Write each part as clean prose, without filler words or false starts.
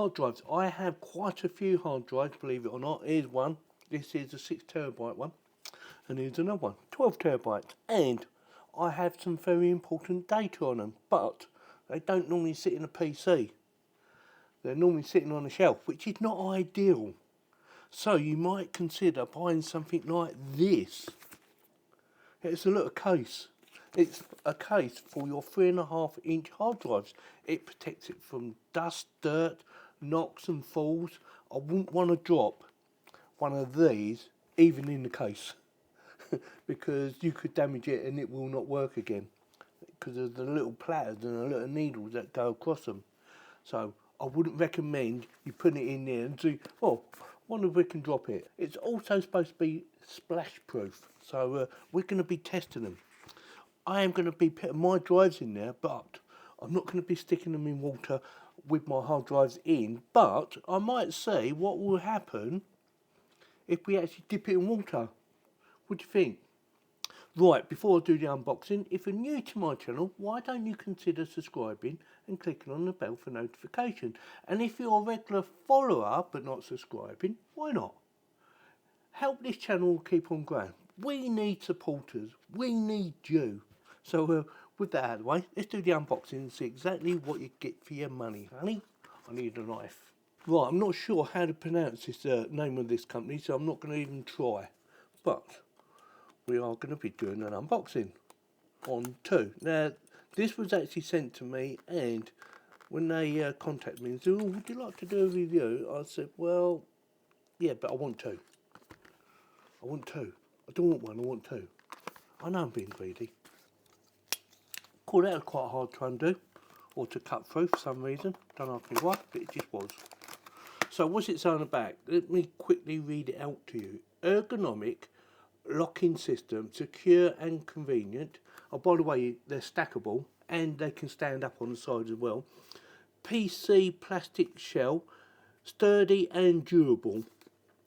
Hard drives. I have quite a few hard drives, believe it or not. Here's one. This is a 6 terabyte one. And here's another one, 12 terabytes. And I have some very important data on them, but they don't normally sit in a PC. They're normally sitting on a shelf, which is not ideal. So you might consider buying something like this. It's a little case. It's a case for your 3.5-inch hard drives. It protects it from dust, dirt, knocks and falls. I wouldn't want to drop one of these even in the case because you could damage it and it will not work again because of the little platters and the little needles that go across them. So I wouldn't recommend you putting it in there and see, oh, wonder if we can drop it. It's also supposed to be splash proof, so we're going to be testing them. I am going to be putting my drives in there, but I'm not going to be sticking them in water with my hard drives in, but I might see what will happen if we actually dip it in water. What do you think? Right, before I do the unboxing, if you're new to my channel, why don't you consider subscribing and clicking on the bell for notification? And if you're a regular follower but not subscribing, why not? Help this channel keep on growing. We need supporters. We need you. So with that out of the way, let's do the unboxing and see exactly what you get for your money, honey. I need a knife. Right, I'm not sure how to pronounce this name of this company, so I'm not going to even try. But we are going to be doing an unboxing on two. Now, this was actually sent to me, and when they contacted me and said, oh, would you like to do a review? I said, well, yeah, but I want two. I want two. I don't want one, I want two. I know I'm being greedy. Cool, that was quite hard to undo, or to cut through for some reason. Don't ask me why, but it just was. So what's it say on the back? Let me quickly read it out to you. Ergonomic locking system, secure and convenient. Oh, by the way, they're stackable and they can stand up on the side as well. PC plastic shell, sturdy and durable.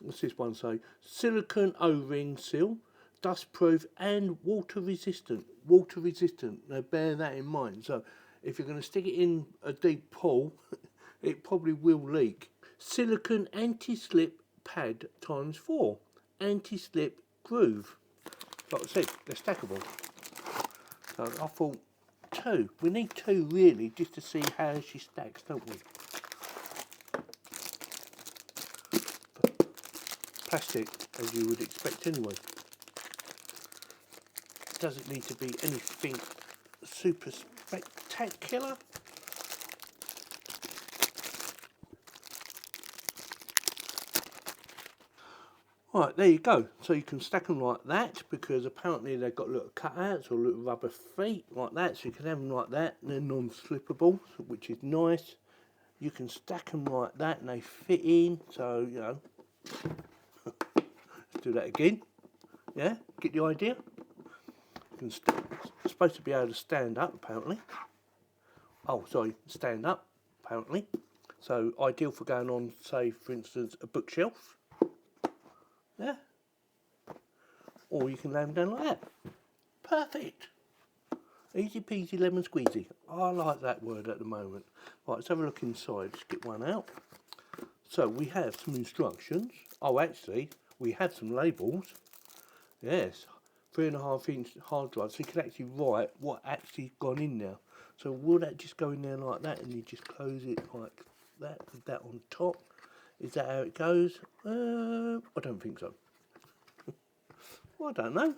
What's this one say? Silicone O-ring seal, dust proof and water resistant. Water resistant. Now bear that in mind. So if you're going to stick it in a deep pool, it probably will leak. Silicone anti-slip pad ×4. Anti-slip groove. Like I said, they're stackable. So I thought two. We need two really just to see how she stacks, don't we? Plastic, as you would expect anyway. Doesn't need to be anything super spectacular. Right, there you go. So you can stack them like that because apparently they've got little cutouts or little rubber feet like that. So you can have them like that and they're non-slippable, which is nice. You can stack them like that and they fit in. So, you know, let's do that again. Yeah, get the idea? You can it's supposed to be able to stand up apparently. Oh, sorry, stand up apparently. So ideal for going on, say, for instance, a bookshelf. Yeah, or you can lay them down like that. Perfect. Easy peasy lemon squeezy. I like that word at the moment. Right, let's have a look inside. Let's get one out. So we have some instructions. Oh, actually, we have some labels. Yes, 3.5-inch hard drive. So you can actually write what actually gone in there. So will that just go in there like that, and you just close it like that with that on top? Is that how it goes? I don't think so. Well, I don't know.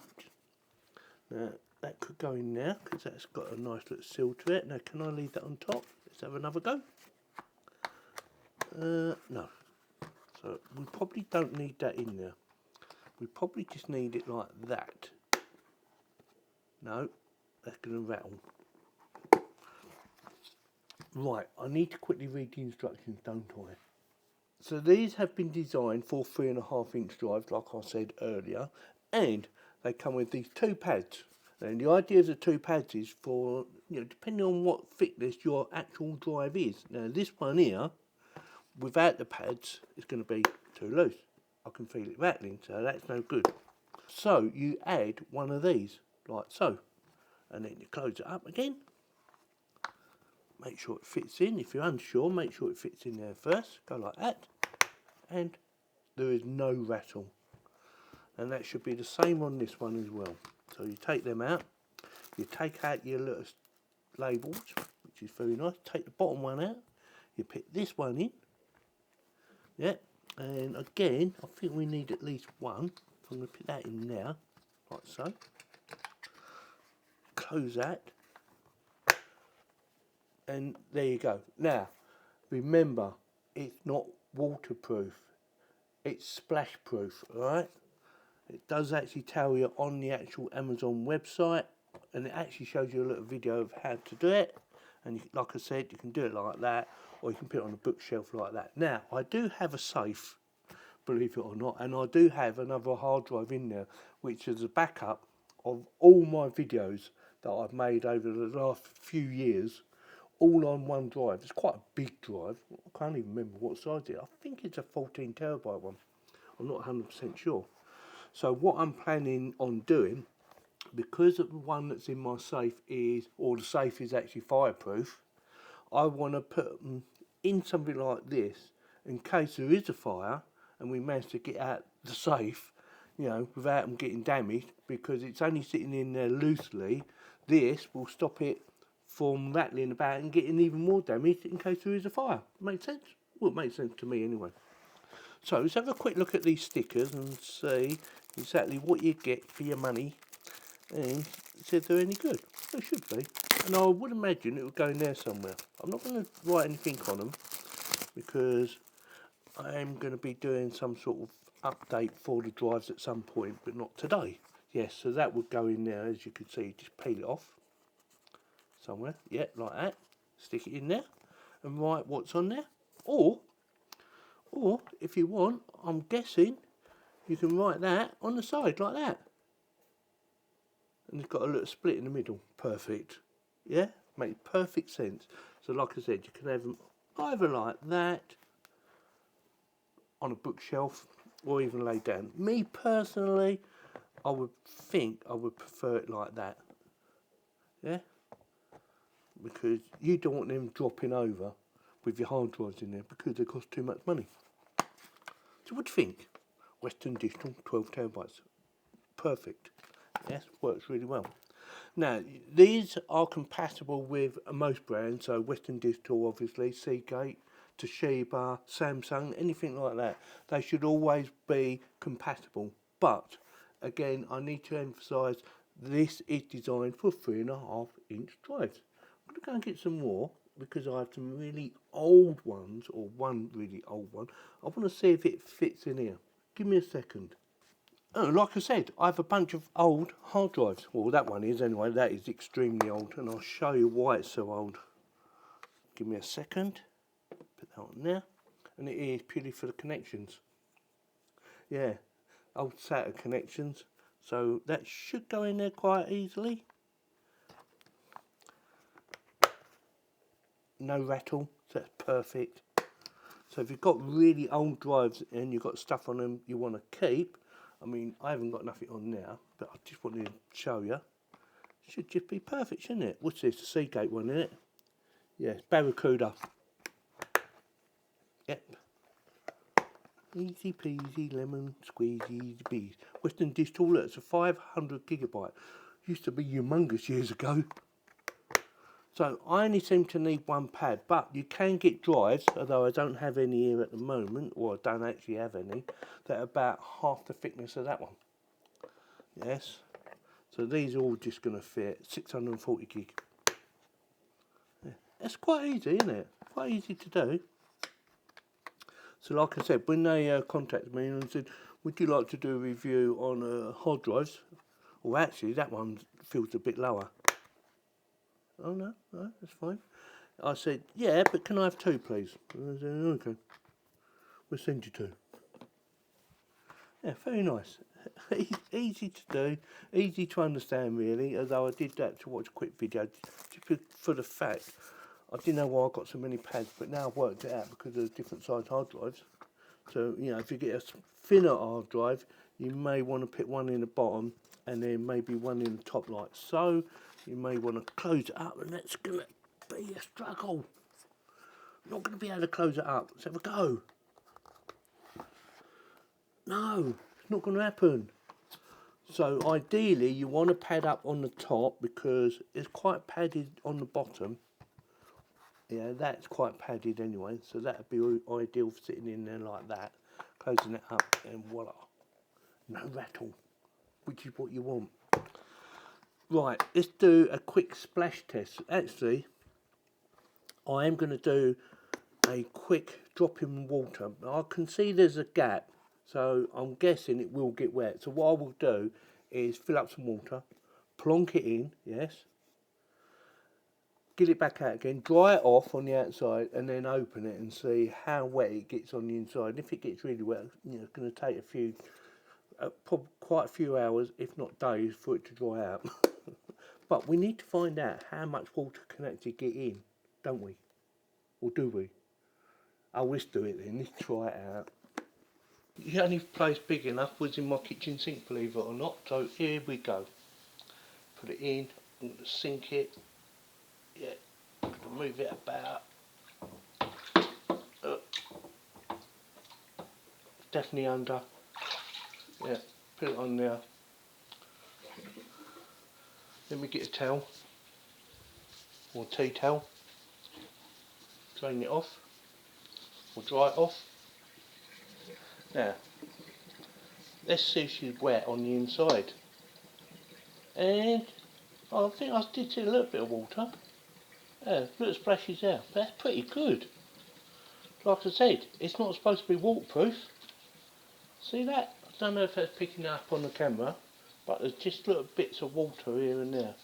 Now, that could go in there because that's got a nice little seal to it. Now, can I leave that on top? Let's have another go. No. So we probably don't need that in there. We probably just need it like that. No, that's going to rattle. Right, I need to quickly read the instructions, don't I? So these have been designed for 3.5-inch drives, like I said earlier, and they come with these two pads. And the idea of the two pads is for, you know, depending on what thickness your actual drive is. Now this one here, without the pads, is going to be too loose. I can feel it rattling, so that's no good. So you add one of these, like so, and then you close it up again. make sure it fits in. If you're unsure, make sure it fits in there first. Go like that, and there is no rattle. And that should be the same on this one as well. So you take them out, you take out your little labels, which is very nice. Take the bottom one out, you put this one in, yeah, and again, I think we need at least one. I'm going to put that in now, like so. Close that, and there you go. Now, remember, it's not waterproof, it's splash proof, alright? It does actually tell you on the actual Amazon website, and it actually shows you a little video of how to do it. And you, like I said, you can do it like that, or you can put it on a bookshelf like that. Now, I do have a safe, believe it or not, and I do have another hard drive in there, which is a backup of all my videos that I've made over the last few years, all on one drive. It's quite a big drive. I can't even remember what size it is. I think it's a 14 terabyte one. I'm not 100% sure. So what I'm planning on doing, because the one that's in my safe is, or the safe is actually fireproof, I want to put them in something like this in case there is a fire and we manage to get out the safe, you know, without them getting damaged, because it's only sitting in there loosely. This will stop it from rattling about and getting even more damaged in case there is a fire. Makes sense? Well, it makes sense to me anyway. So let's have a quick look at these stickers and see exactly what you get for your money and see if they're any good. They should be. And I would imagine it would go in there somewhere. I'm not going to write anything on them because I am going to be doing some sort of update for the drives at some point, but not today. Yes, so that would go in there, as you can see. Just peel it off somewhere. Yeah, like that. Stick it in there and write what's on there. Or if you want, I'm guessing you can write that on the side like that. And it's got a little split in the middle. Perfect. Yeah, makes perfect sense. So like I said, you can have them either like that on a bookshelf or even laid down. Me personally, I would think I would prefer it like that. Yeah, because you don't want them dropping over with your hard drives in there because they cost too much money. So what do you think? Western Digital 12 terabytes. Perfect. Yes, works really well. Now, these are compatible with most brands, so Western Digital obviously, Seagate, Toshiba, Samsung, anything like that. They should always be compatible. But, again, I need to emphasise this is designed for 3.5 inch drives. I'm going to go and get some more because I have some really old ones, or one really old one. I want to see if it fits in here. Give me a second. Oh, like I said, I have a bunch of old hard drives. Well, that one is anyway. That is extremely old, and I'll show you why it's so old. Give me a second. Put that on there. And it is purely for the connections. Yeah, old SATA connections. So that should go in there quite easily. No rattle, so that's perfect. So if you've got really old drives and you've got stuff on them you want to keep, I mean, I haven't got nothing on now, but I just wanted to show you. Should just be perfect, shouldn't it? What's this? The Seagate one, isn't it? Yes, Barracuda. Yep. Easy peasy, lemon squeezy bees. Western Digital, look, it's a 500 gigabyte. Used to be humongous years ago. So I only seem to need one pad, but you can get drives, although I don't have any here at the moment, or I don't actually have any, that are about half the thickness of that one. Yes. So these are all just going to fit 640 gig. Yeah. It's quite easy, isn't it? Quite easy to do. So like I said, when they contacted me and said, would you like to do a review on hard drives? Well, actually, that one feels a bit lower. Oh, no, that's fine. I said, yeah, but can I have two, please? And I said, okay, we'll send you two. Yeah, very nice. Easy to do, easy to understand, really, although I did that to watch a quick video, just for the fact, I didn't know why I got so many pads, but now I've worked it out because there's different size hard drives. So, you know, if you get a thinner hard drive, you may want to put one in the bottom and then maybe one in the top like so. You may want to close it up, and that's going to be a struggle. Not going to be able to close it up. Let's have a go. No, it's not going to happen. So ideally you want to pad up on the top because it's quite padded on the bottom. Yeah, that's quite padded anyway, so that would be ideal for sitting in there like that, closing it up, and voila, no rattle, which is what you want. Right, let's do a quick splash test. Actually, I am going to do a quick drop in water. I can see there's a gap, so I'm guessing it will get wet. So what I will do is fill up some water, plonk it in, yes, get it back out again, dry it off on the outside, and then open it and see how wet it gets on the inside. And if it gets really wet, you know, it's going to take a few, quite a few hours, if not days, for it to dry out. But we need to find out how much water can actually get in, don't we? Or do we? Oh, let's do it then. Let's try it out. The only place big enough was in my kitchen sink, believe it or not. So here we go. Put it in. I'm going to sink it. Yeah. I'm going to move it about. Definitely under. Yeah. Put it on there. Then we get a towel. Or tea towel. Drain it off. Or dry it off. Now, let's see if she's wet on the inside. And I think I did see a little bit of water. Yeah, little splashes there. That's pretty good. Like I said, it's not supposed to be waterproof. See that? I don't know if that's picking up on the camera, but there's just little bits of water here and there.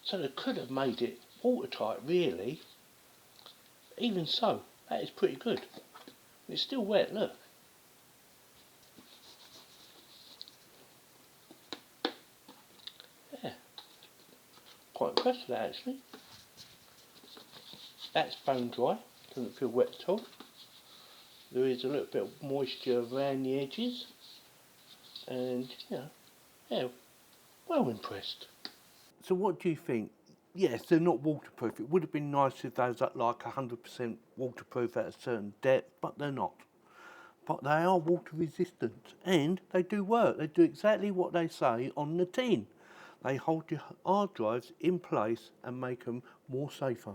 So they could have made it watertight, really. Even so, that is pretty good. It's still wet, look. Yeah. Quite impressed with that, actually. That's bone dry, doesn't feel wet at all. There is a little bit of moisture around the edges, and yeah, well impressed. So what do you think? Yes, they're not waterproof. It would have been nice if they was at like 100% waterproof at a certain depth, but they're not. But they are water resistant, and they do work. They do exactly what they say on the tin. They hold your hard drives in place and make them more safer.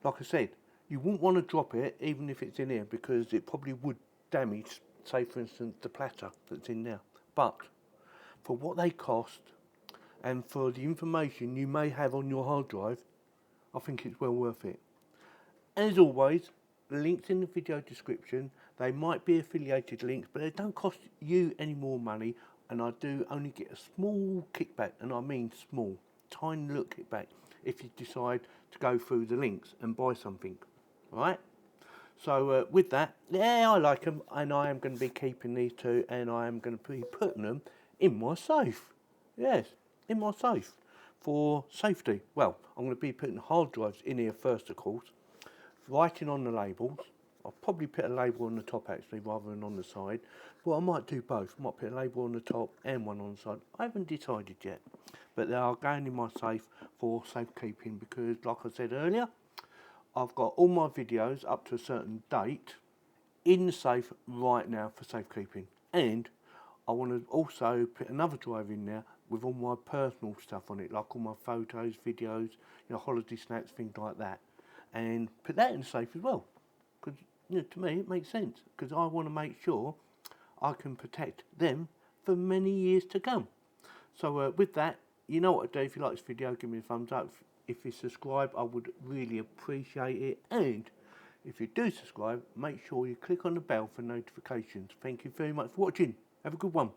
Like I said, you wouldn't want to drop it even if it's in here, because it probably would damage, say for instance, the platter that's in there. But for what they cost and for the information you may have on your hard drive, I think it's well worth it. As always, the links in the video description. They might be affiliated links, but they don't cost you any more money, and I do only get a small kickback, and I mean small, tiny little kickback, if you decide to go through the links and buy something, right? So with that, yeah, I like them, and I am going to be keeping these two, and I am going to be putting them in my safe. Yes, in my safe for safety. Well, I'm going to be putting hard drives in here first, of course, writing on the labels. I'll probably put a label on the top actually rather than on the side. Well, I might do both. I might put a label on the top and one on the side. I haven't decided yet. But they are going in my safe for safekeeping because, like I said earlier, I've got all my videos up to a certain date in the safe right now for safekeeping. And I want to also put another drive in there with all my personal stuff on it, like all my photos, videos, holiday snaps, things like that. And put that in the safe as well. Because, to me, it makes sense. Because I want to make sure I can protect them for many years to come. So with that, you know what to do. If you like this video, give me a thumbs up. If you subscribe, I would really appreciate it. And if you do subscribe, make sure you click on the bell for notifications. Thank you very much for watching. Have a good one.